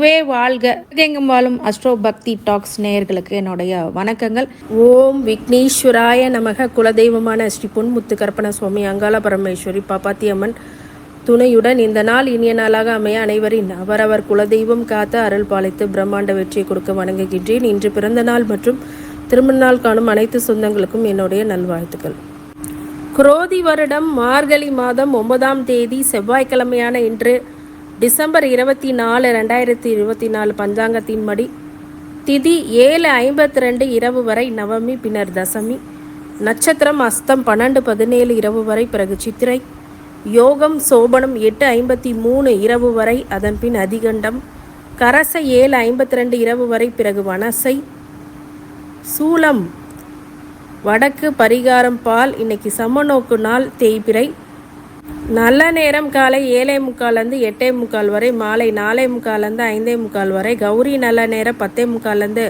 குருவே வாழ்க. எங்கும் வாழும் அஸ்ட்ரோ பக்தி டாக்ஸ் நேயர்களுக்கு என்னுடைய வணக்கங்கள். ஓம் விக்னேஸ்வராய நமக. குலதெய்வமான ஸ்ரீ பொன்முத்து கற்பன சுவாமி அங்காள பரமேஸ்வரி பாப்பாத்தியம்மன் துணையுடன் இந்த நாள் இனிய நாளாக அமைய அனைவரின் அவரவர் குலதெய்வம் காத்த அருள் பாலித்து பிரம்மாண்ட வெற்றியை கொடுக்க வணங்குகின்றேன். இன்று பிறந்த நாள் மற்றும் திருமண நாள் காணும் அனைத்து சொந்தங்களுக்கும் என்னுடைய நல்வாழ்த்துக்கள். குரோதி வருடம் மார்கழி மாதம் 9ஆம் தேதி செவ்வாய்க்கிழமையான இன்று டிசம்பர் 24, 2024 பஞ்சாங்கத்தின்படி திதி 7:52 இரவு வரை நவமி, பின்னர் தசமி. நட்சத்திரம் அஸ்தம் 12:17 இரவு வரை, பிறகு சித்திரை. யோகம் சோபனம் 8:53 இரவு வரை, அதன் பின் அதிகண்டம். கரசை 7:52 இரவு வரை, பிறகு வனசை. சூலம் வடக்கு, பரிகாரம் பால். இன்னைக்கு சமநோக்கு நாள் தேய்பிறை. நல்ல நேரம் காலை 7:45 8:45 வரை, மாலை 4:45 5:45 வரை. கௌரி நல்ல நேரம் 10:45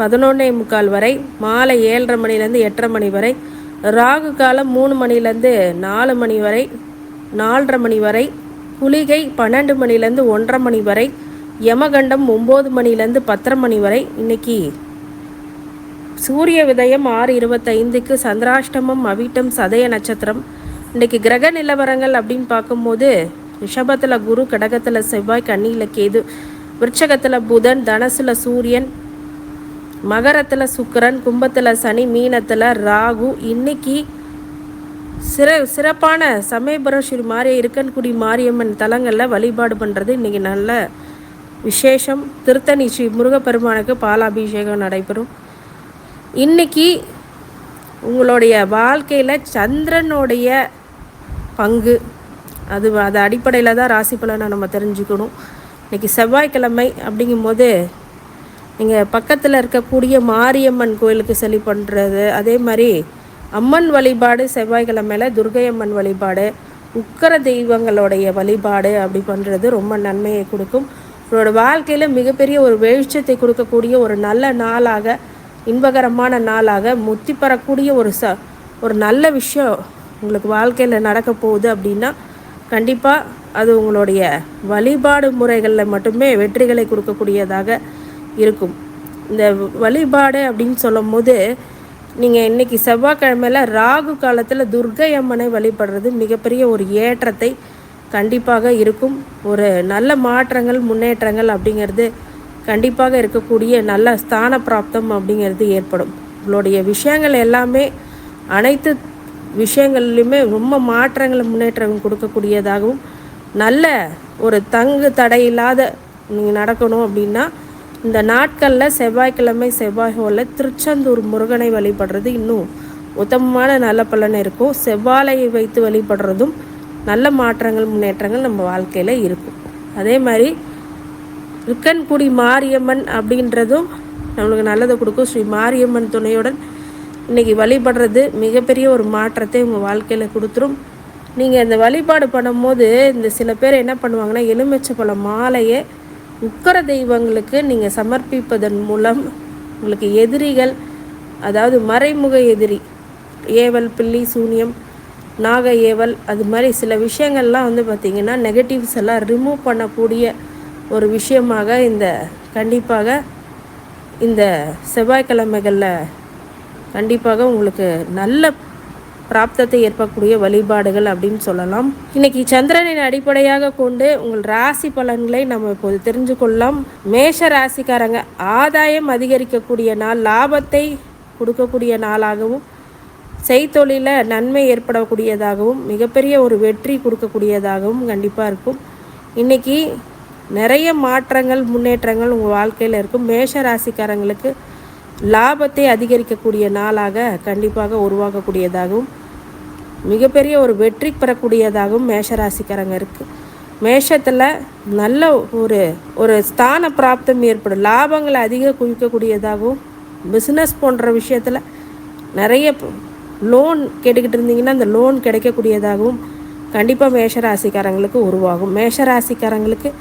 11:45 வரை, மாலை 7:30 மணிலேருந்து 8:30 மணி வரை. ராகு காலம் 3 மணிலேருந்து 4 மணி வரை 4:30 மணி வரை. குளிகை 12 மணிலேருந்து 1:30 மணி வரை. யமகண்டம் 9 மணிலேருந்து 10:30 மணி வரை. இன்னைக்கு சூரிய விதயம் 6:25க்கு. சந்திராஷ்டமம் அவிட்டம் சதய நட்சத்திரம். இன்றைக்கி கிரக நிலவரங்கள் அப்படின்னு பார்க்கும்போது ரிஷபத்தில் குரு, கடகத்தில் செவ்வாய், கன்னியில் கேது, விருட்சகத்தில் புதன், தனசில் சூரியன், மகரத்தில் சுக்கிரன், கும்பத்தில் சனி, மீனத்தில் ராகு. இன்னைக்கு சிறப்பான சமயபுரம் ஸ்ரீ மாரிய இருக்கன்குடி மாரியம்மன் தலங்களில் வழிபாடு பண்ணுறது இன்றைக்கி நல்ல விசேஷம். திருத்தணி ஸ்ரீ முருகப்பெருமானுக்கு பாலாபிஷேகம் நடைபெறும். இன்னைக்கு உங்களுடைய வாழ்க்கையில் சந்திரனுடைய பங்கு அது அடிப்படையில் தான் ராசி பலனை நம்ம தெரிஞ்சுக்கணும். இன்றைக்கி செவ்வாய்க்கிழமை அப்படிங்கும்போது நீங்கள் பக்கத்தில் இருக்கக்கூடிய மாரியம்மன் கோயிலுக்கு செலி பண்ணுறது, அதே மாதிரி அம்மன் வழிபாடு செவ்வாய்க்கிழமையில் துர்கை அம்மன் வழிபாடு, உக்கர தெய்வங்களுடைய வழிபாடு அப்படி பண்ணுறது ரொம்ப நன்மையை கொடுக்கும். உங்களோட வாழ்க்கையில் மிகப்பெரிய ஒரு வெளிச்சத்தை கொடுக்கக்கூடிய ஒரு நல்ல நாளாக, இன்பகரமான நாளாக, முத்தி பெறக்கூடிய ஒரு நல்ல விஷயம் உங்களுக்கு வாழ்க்கையில் நடக்க போகுது அப்படின்னா கண்டிப்பாக அது உங்களுடைய வழிபாடு முறைகளில் மட்டுமே வெற்றிகளை கொடுக்கக்கூடியதாக இருக்கும். இந்த வழிபாடு அப்படின்னு சொல்லும் போது நீங்கள் இன்றைக்கி செவ்வாய்க்கிழமையில் ராகு காலத்தில் துர்கை அம்மனை வழிபடுறது மிகப்பெரிய ஒரு ஏற்றத்தை கண்டிப்பாக இருக்கும். ஒரு நல்ல மாற்றங்கள், முன்னேற்றங்கள் அப்படிங்கிறது கண்டிப்பாக இருக்கக்கூடிய நல்ல ஸ்தான பிராப்தம் அப்படிங்கிறது ஏற்படும். உங்களுடைய விஷயங்கள் எல்லாமே அனைத்து விஷயங்கள்லையுமே ரொம்ப மாற்றங்கள், முன்னேற்றங்கள் கொடுக்கக்கூடியதாகவும், நல்ல ஒரு தங்கு தடையில்லாத நீங்கள் நடக்கணும் அப்படின்னா இந்த நாட்களில் செவ்வாய்க்கிழமை செவ்வாய்களில் திருச்செந்தூர் முருகனை வழிபடுறது இன்னும் உத்தமமான நல்ல பலன் இருக்கும். செவ்வாழையை வைத்து வழிபடுறதும் நல்ல மாற்றங்கள், முன்னேற்றங்கள் நம்ம வாழ்க்கையில் இருக்கும். அதே மாதிரி இருக்கன்குடி மாரியம்மன் அப்படின்றதும் நம்மளுக்கு நல்லதை கொடுக்கும். ஸ்ரீ மாரியம்மன் துணையுடன் இன்றைக்கி வழிபடுறது மிகப்பெரிய ஒரு மாற்றத்தை உங்கள் வாழ்க்கையில் கொடுத்துரும். நீங்கள் இந்த வழிபாடு பண்ணும்போது இந்த சில பேர் என்ன பண்ணுவாங்கன்னா, எலுமிச்சைப்பழம் மாலையை உக்கர தெய்வங்களுக்கு நீங்கள் சமர்ப்பிப்பதன் மூலம் உங்களுக்கு எதிரிகள், அதாவது மறைமுக எதிரி, ஏவல், பில்லி, சூனியம், நாக ஏவல், அது மாதிரி சில விஷயங்கள்லாம் பார்த்திங்கன்னா நெகட்டிவ்ஸ் எல்லாம் ரிமூவ் பண்ணக்கூடிய ஒரு விஷயமாக கண்டிப்பாக இந்த செவ்வாய்க்கிழமைகளில் கண்டிப்பாக உங்களுக்கு நல்ல பிராப்தத்தை ஏற்படக்கூடிய வழிபாடுகள் அப்படின்னு சொல்லலாம். இன்றைக்கி சந்திரனின் அடிப்படையாக கொண்டு உங்கள் ராசி பலன்களை நம்ம இப்போது தெரிஞ்சு கொள்ளலாம். மேஷ ராசிக்காரங்க ஆதாயம் அதிகரிக்கக்கூடிய நாள், லாபத்தை கொடுக்கக்கூடிய நாளாகவும், செய்தொழில நன்மை ஏற்படக்கூடியதாகவும், மிகப்பெரிய ஒரு வெற்றி கொடுக்கக்கூடியதாகவும் கண்டிப்பாக இருக்கும். இன்றைக்கி நிறைய மாற்றங்கள், முன்னேற்றங்கள் உங்கள் வாழ்க்கையில் இருக்கும். மேஷ ராசிக்காரங்களுக்கு லாபத்தை அதிகரிக்கக்கூடிய நாளாக கண்டிப்பாக உருவாக்கக்கூடியதாகவும், மிகப்பெரிய ஒரு வெற்றி பெறக்கூடியதாகவும் மேஷராசிக்காரங்க இருக்குது. மேஷத்தில் நல்ல ஒரு ஸ்தான பிராப்தம் ஏற்படும். லாபங்களை அதிக குவிக்கக்கூடியதாகவும், பிஸ்னஸ் போன்ற விஷயத்தில் நிறைய லோன் கேட்டுக்கிட்டு இருந்தீங்கன்னா அந்த லோன் கிடைக்கக்கூடியதாகவும் கண்டிப்பாக மேஷராசிக்காரங்களுக்கு உருவாகும். மேஷராசிக்காரங்களுக்கு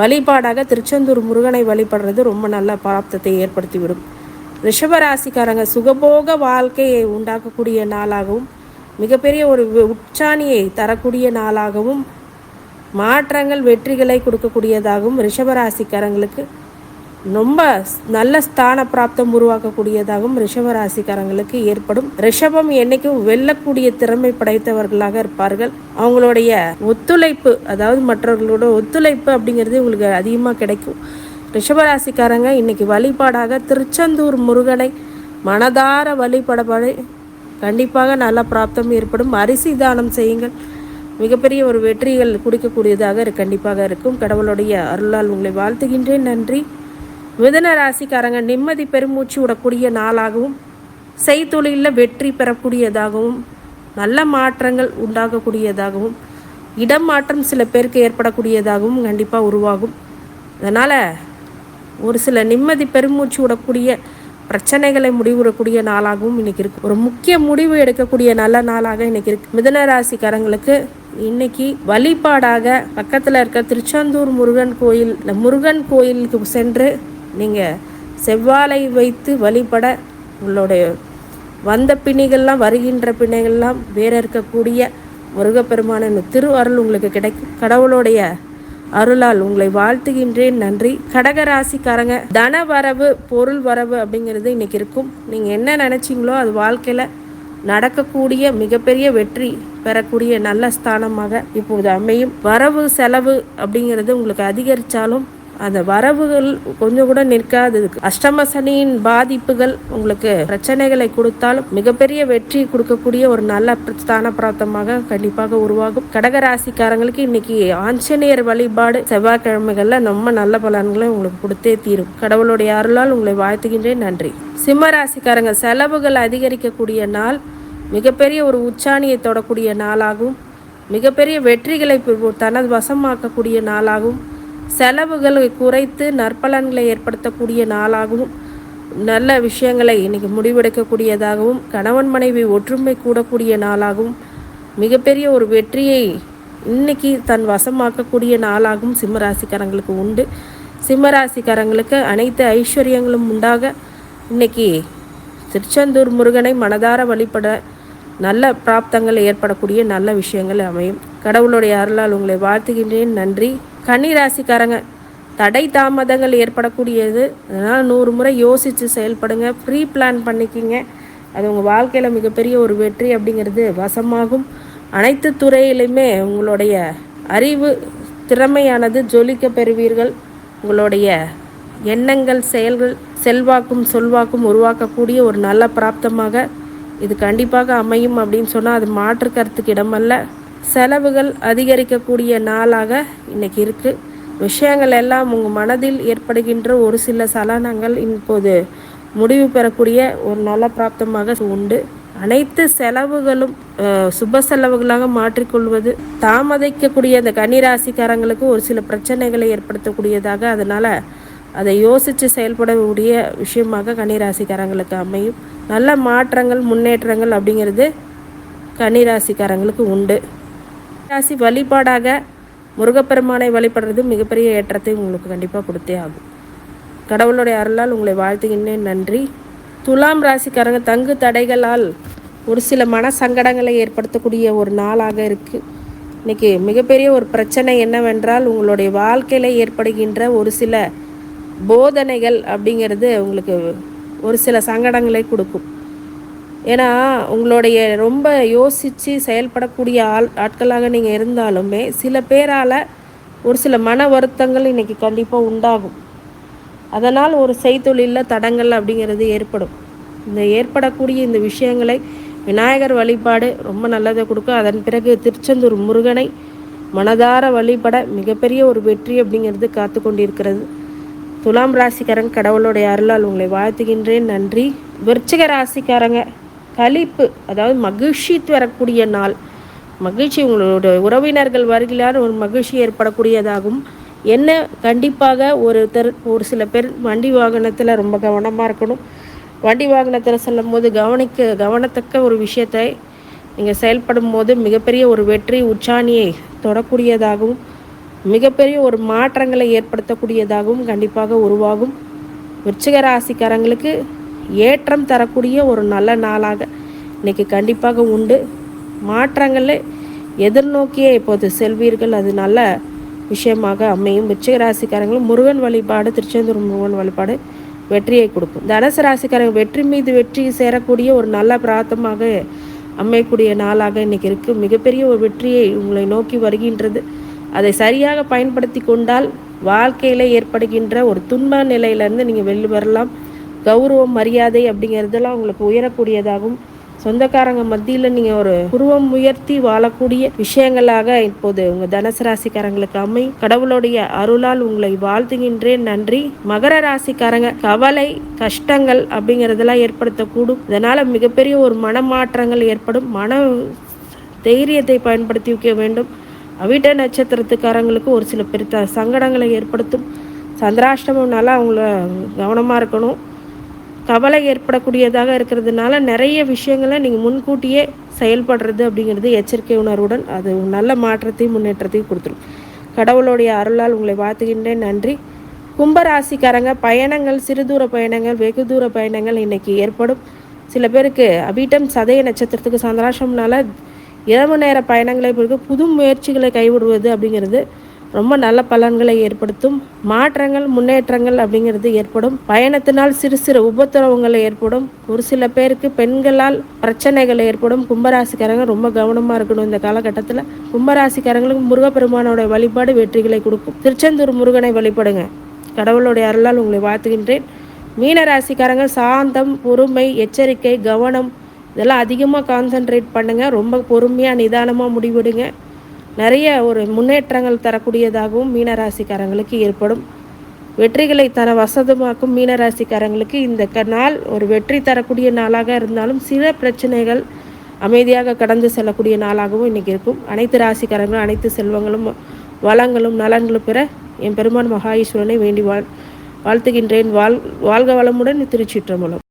வழிபாடாக திருச்செந்தூர் முருகனை வழிபடுறது ரொம்ப நல்ல பிராப்தத்தை ஏற்படுத்திவிடும். ரிஷபராசிக்காரங்க சுகபோக வாழ்க்கையை உண்டாக்கக்கூடிய நாளாகவும், மிகப்பெரிய ஒரு உச்சாணியை தரக்கூடிய நாளாகவும், மாற்றங்கள் வெற்றிகளை கொடுக்கக்கூடியதாகவும் ரிஷபராசிக்காரங்களுக்கு ரொம்ப நல்ல ஸ்தான பிராப்தம் உருவாக்கக்கூடியதாகவும் ரிஷபராசிக்காரங்களுக்கு ஏற்படும். ரிஷபம் என்னைக்கும் வெல்லக்கூடிய திறமை படைத்தவர்களாக இருப்பார்கள். அவங்களுடைய ஒத்துழைப்பு, அதாவது மற்றவர்களோட ஒத்துழைப்பு அப்படிங்கிறது உங்களுக்கு அதிகமாக கிடைக்கும். ரிஷபராசிக்காரங்க இன்னைக்கு வழிபாடாக திருச்செந்தூர் முருகனை மனதார வழிபடப்பட கண்டிப்பாக நல்ல பிராப்தம் ஏற்படும். அரிசி தானம் செய்யுங்கள், மிகப்பெரிய ஒரு வெற்றிகள் கொடுக்கக்கூடியதாக கண்டிப்பாக இருக்கும். கடவுளுடைய அருளால் உங்களை வாழ்த்துகின்றேன். நன்றி. மிதுன ராசிக்காரங்க நிம்மதி பெருமூச்சு விடக்கூடிய நாளாகவும், செய்தொழிலில் வெற்றி பெறக்கூடியதாகவும், நல்ல மாற்றங்கள் உண்டாகக்கூடியதாகவும், இடம் மாற்றம் சில பேருக்கு ஏற்படக்கூடியதாகவும் கண்டிப்பாக உருவாகும். அதனால் ஒரு சில நிம்மதி பெருமூச்சு விடக்கூடிய பிரச்சனைகளை முடிவுறக்கூடிய நாளாகவும் இன்றைக்கி இருக்குது. ஒரு முக்கிய முடிவு எடுக்கக்கூடிய நல்ல நாளாக இன்றைக்கி இருக்குது. மிதுன ராசிக்காரங்களுக்கு இன்னைக்கு வழிபாடாக பக்கத்தில் இருக்க திருச்செந்தூர் முருகன் கோயில், இந்த முருகன் கோயிலுக்கு சென்று நீங்கள் செவ்வாழை வைத்து வழிபட உங்களுடைய வந்த பிணிகள்லாம், வருகின்ற பிணைகள்லாம் வேற இருக்கக்கூடிய முருகப்பெருமான திரு அருள் உங்களுக்கு கிடைக்கும். கடவுளுடைய அருளால் உங்களை வாழ்த்துகின்றேன். நன்றி. கடகராசிக்காரங்க தன வரவு, பொருள் வரவு அப்படிங்கிறது இன்னைக்கு இருக்கும். நீங்கள் என்ன நினச்சிங்களோ அது வாழ்க்கையில் நடக்கக்கூடிய மிகப்பெரிய வெற்றி பெறக்கூடிய நல்ல ஸ்தானமாக இப்போது அமையும். வரவு செலவு அப்படிங்கிறது உங்களுக்கு அதிகரித்தாலும் அந்த வரவுகள் கொஞ்சம் கூட நிற்காது. அஷ்டம சனியின் பாதிப்புகள் உங்களுக்கு பிரச்சனைகளை கொடுத்தாலும் மிகப்பெரிய வெற்றி கொடுக்கக்கூடிய ஒரு நல்ல ஸ்தான பிராப்தமாக கண்டிப்பாக உருவாகும். கடகராசிக்காரங்களுக்கு இன்னைக்கு ஆஞ்சநேயர் வழிபாடு செவ்வாய்க்கிழமைகள்ல ரொம்ப நல்ல பலன்களை உங்களுக்கு கொடுத்தே தீரும். கடவுளுடைய அருளால் உங்களை வாழ்த்துகின்றேன். நன்றி. சிம்ம ராசிக்காரங்க செலவுகள் அதிகரிக்கக்கூடிய நாள், மிகப்பெரிய ஒரு உச்சாணியை தொடக்கூடிய நாளாகவும், மிகப்பெரிய வெற்றிகளை தனது வசமாக்கக்கூடிய நாளாகவும், செலவுகளை குறைத்து நற்பலன்களை ஏற்படுத்தக்கூடிய நாளாகவும், நல்ல விஷயங்களை இன்னைக்கு முடிவெடுக்கக்கூடியதாகவும், கணவன் மனைவி ஒற்றுமை கூடக்கூடிய நாளாகவும், மிகப்பெரிய ஒரு வெற்றியை இன்னைக்கு தன் வசமாக்கக்கூடிய நாளாகவும் சிம்மராசிக்காரங்களுக்கு உண்டு. சிம்மராசிக்காரங்களுக்கு அனைத்து ஐஸ்வர்யங்களும் உண்டாக இன்னைக்கு திருச்செந்தூர் முருகனை மனதார வழிபட நல்ல பிராப்தங்கள் ஏற்படக்கூடிய நல்ல விஷயங்கள் அமையும். கடவுளுடைய அருளால் உங்களை வாழ்த்துகின்றேன். நன்றி. கன்னிராசிக்காரங்க தடை தாமதங்கள் ஏற்படக்கூடியது, அதனால் 100 முறை யோசித்து செயல்படுங்க. ப்ரீ பிளான் பண்ணிக்கிங்க. அது உங்கள் வாழ்க்கையில் மிகப்பெரிய ஒரு வெற்றி அப்படிங்கிறது வசமாகும். அனைத்து துறையிலுமே உங்களுடைய அறிவு திறமையானது ஜொலிக்க பெறுவீர்கள். உங்களுடைய எண்ணங்கள், செயல்கள் செல்வாக்கும் சொல்வாக்கும் உருவாக்கக்கூடிய ஒரு நல்ல பிராப்தமாக இது கண்டிப்பாக அமையும் அப்படின்னு சொன்னால் அது மாற்று கருத்துக்கு இடமல்ல. செலவுகள் அதிகரிக்கக்கூடிய நாளாக இன்னைக்கு இருக்குது. விஷயங்கள் எல்லாம் உங்கள் மனதில் ஏற்படுகின்ற ஒரு சில சலனங்கள் இப்போது முடிவு பெறக்கூடிய ஒரு நல்ல பிராப்தமாக உண்டு. அனைத்து செலவுகளும் சுப செலவுகளாக மாற்றிக்கொள்வது தாமதிக்கக்கூடிய அந்த கன்னிராசிக்காரங்களுக்கு ஒரு சில பிரச்சனைகளை ஏற்படுத்தக்கூடியதாக, அதனால் அதை யோசித்து செயல்படக்கூடிய விஷயமாக கன்னிராசிக்காரங்களுக்கு அமையும். நல்ல மாற்றங்கள், முன்னேற்றங்கள் அப்படிங்கிறது கன்னிராசிக்காரங்களுக்கு உண்டு. ராசி வழிபாடாக முருகப்பெருமானை வழிபடுறது மிகப்பெரிய ஏற்றத்தை உங்களுக்கு கண்டிப்பாக கொடுத்தே ஆகும். கடவுளுடைய அருளால் உங்களை வாழ்த்துகின்றேன். நன்றி. துலாம் ராசிக்காரங்க தங்கு தடைகளால் ஒரு சில மன சங்கடங்களை ஏற்படுத்தக்கூடிய ஒரு நாளாக இருக்குது. இன்றைக்கி மிகப்பெரிய ஒரு பிரச்சனை என்னவென்றால் உங்களுடைய வாழ்க்கையில் ஏற்படுகின்ற ஒரு சில போதனைகள் அப்படிங்கிறது உங்களுக்கு ஒரு சில சங்கடங்களை கொடுக்கும். ஏன்னா உங்களுடைய ரொம்ப யோசித்து செயல்படக்கூடிய ஆட்களாக நீங்கள் இருந்தாலுமே சில பேரால் ஒரு சில மன வருத்தங்கள் இன்றைக்கி கண்டிப்பாக உண்டாகும். அதனால் ஒரு செய்தொழிலில் தடங்கள் அப்படிங்கிறது ஏற்படும். இந்த ஏற்படக்கூடிய இந்த விஷயங்களை விநாயகர் வழிபாடு ரொம்ப நல்லதை கொடுக்கும். அதன் பிறகு திருச்செந்தூர் முருகனை மனதார வழிபட மிகப்பெரிய ஒரு வெற்றி அப்படிங்கிறது காத்து கொண்டிருக்கிறது. துலாம் ராசிக்காரங்க கடவுளுடைய அருளால் உங்களை வாழ்த்துகின்றேன். நன்றி. விருச்சிக ராசிக்காரங்க களிப்பு, அதாவது மகிழ்ச்சி தரக்கூடிய நாள். மகிழ்ச்சி, உங்களோட உறவினர்கள் வருகிறார் ஒரு மகிழ்ச்சி ஏற்படக்கூடியதாகும். என்ன கண்டிப்பாக ஒரு சில பேர் வண்டி வாகனத்தில் ரொம்ப கவனமாக இருக்கணும். வண்டி வாகனத்தில் செல்லும் போது கவனத்தக்க ஒரு விஷயத்தை நீங்கள் செயல்படும் போது மிகப்பெரிய ஒரு வெற்றி உச்சாணியை தொடக்கூடியதாகவும் மிகப்பெரிய ஒரு மாற்றங்களை ஏற்படுத்தக்கூடியதாகவும் கண்டிப்பாக உருவாகும். விருச்சிக ராசிக்காரங்களுக்கு ஏற்றம் தரக்கூடிய ஒரு நல்ல நாளாக இன்றைக்கி கண்டிப்பாக உண்டு. மாற்றங்களில் எதிர்நோக்கியே இப்போது செல்வீர்கள். அது நல்ல விஷயமாக அமையும். விருச்சிக ராசிக்காரங்களும் முருகன் வழிபாடு, திருச்செந்தூர் முருகன் வழிபாடு வெற்றியை கொடுக்கும். தனுசு ராசிக்காரங்க வெற்றி மீது வெற்றி சேரக்கூடிய ஒரு நல்ல பிரார்த்தமாக அமையக்கூடிய நாளாக இன்றைக்கி இருக்குது. மிகப்பெரிய ஒரு வெற்றியை உங்களை நோக்கி வருகின்றது. அதை சரியாக பயன்படுத்தி கொண்டால் வாழ்க்கையில் ஏற்படுகின்ற ஒரு துன்ப நிலையிலேருந்து நீங்கள் வெளியே வரலாம். கௌரவம், மரியாதை அப்படிங்கிறதெல்லாம் உங்களுக்கு உயரக்கூடியதாகும். சொந்தக்காரங்க மத்தியில் நீங்கள் ஒரு உருவம் உயர்த்தி வாழக்கூடிய விஷயங்களாக இப்போது உங்கள் தனுசு ராசிக்காரங்களுக்கு கடவுளுடைய அருளால் உங்களை வாழ்த்துகின்றேன். நன்றி. மகர ராசிக்காரங்க கவலை, கஷ்டங்கள் அப்படிங்கிறதெல்லாம் ஏற்படுத்தக்கூடும். இதனால் மிகப்பெரிய ஒரு மனமாற்றங்கள் ஏற்படும். மன தைரியத்தை பயன்படுத்தி வைக்க வேண்டும். அவிட்ட நட்சத்திரத்துக்காரங்களுக்கு ஒரு சில பெருத்த சங்கடங்களை ஏற்படுத்தும். சந்திராஷ்டமம்னால அவங்கள கவனமாக இருக்கணும். கவலை ஏற்படக்கூடியதாக இருக்கிறதுனால நிறைய விஷயங்களை நீங்கள் முன்கூட்டியே செயல்படுறது அப்படிங்கிறது எச்சரிக்கை உணர்வுடன் அது நல்ல மாற்றத்தையும் முன்னேற்றத்தையும் கொடுத்துரும். கடவுளுடைய அருளால் உங்களை வாழ்த்துகின்றேன். நன்றி. கும்பராசிக்காரங்க பயணங்கள், சிறு தூர பயணங்கள், வெகு தூர பயணங்கள் இன்றைக்கி ஏற்படும். சில பேருக்கு அவிட்டம், சதய நட்சத்திரத்துக்கு சந்திராஷ்டமனால இரவு நேர பயணங்களை பிறகு புது முயற்சிகளை கைவிடுவது அப்படிங்கிறது ரொம்ப நல்ல பலன்களை ஏற்படுத்தும். மாற்றங்கள், முன்னேற்றங்கள் அப்படிங்கிறது ஏற்படும். பயணத்தினால் சிறு சிறு உபத்திரவங்கள் ஏற்படும். ஒரு சில பேருக்கு பெண்களால் பிரச்சனைகள் ஏற்படும். கும்பராசிக்காரங்க ரொம்ப கவனமாக இருக்கணும் இந்த காலகட்டத்தில். கும்பராசிக்காரங்களுக்கு முருகப்பெருமானோட வழிபாடு வெற்றிகளை கொடுக்கும். திருச்செந்தூர் முருகனை வழிபடுங்க. கடவுளுடைய அருளால் உங்களை வாழ்த்துகின்றேன். மீனராசிக்காரங்க சாந்தம், பொறுமை, எச்சரிக்கை, கவனம் இதெல்லாம் அதிகமாக கான்சன்ட்ரேட் பண்ணுங்கள். ரொம்ப பொறுமையாக நிதானமாக முடிவெடுங்க. நிறைய ஒரு முன்னேற்றங்கள் தரக்கூடியதாகவும் மீனராசிக்காரங்களுக்கு ஏற்படும். வெற்றிகளை தர வசதமாக்கும் மீனராசிக்காரங்களுக்கு இந்த நாள் ஒரு வெற்றி தரக்கூடிய நாளாக இருந்தாலும் சில பிரச்சனைகள் அமைதியாக கடந்து செல்லக்கூடிய நாளாகவும் இன்றைக்கி இருக்கும். அனைத்து ராசிக்காரங்களும் அனைத்து செல்வங்களும் வளங்களும் நலன்களும் பெற என் பெருமான் மகா ஈஸ்வரனை வேண்டி வாழ்த்துகின்றேன். வாழ்க வளமுடன். திருச்சிற்றம்பலம்.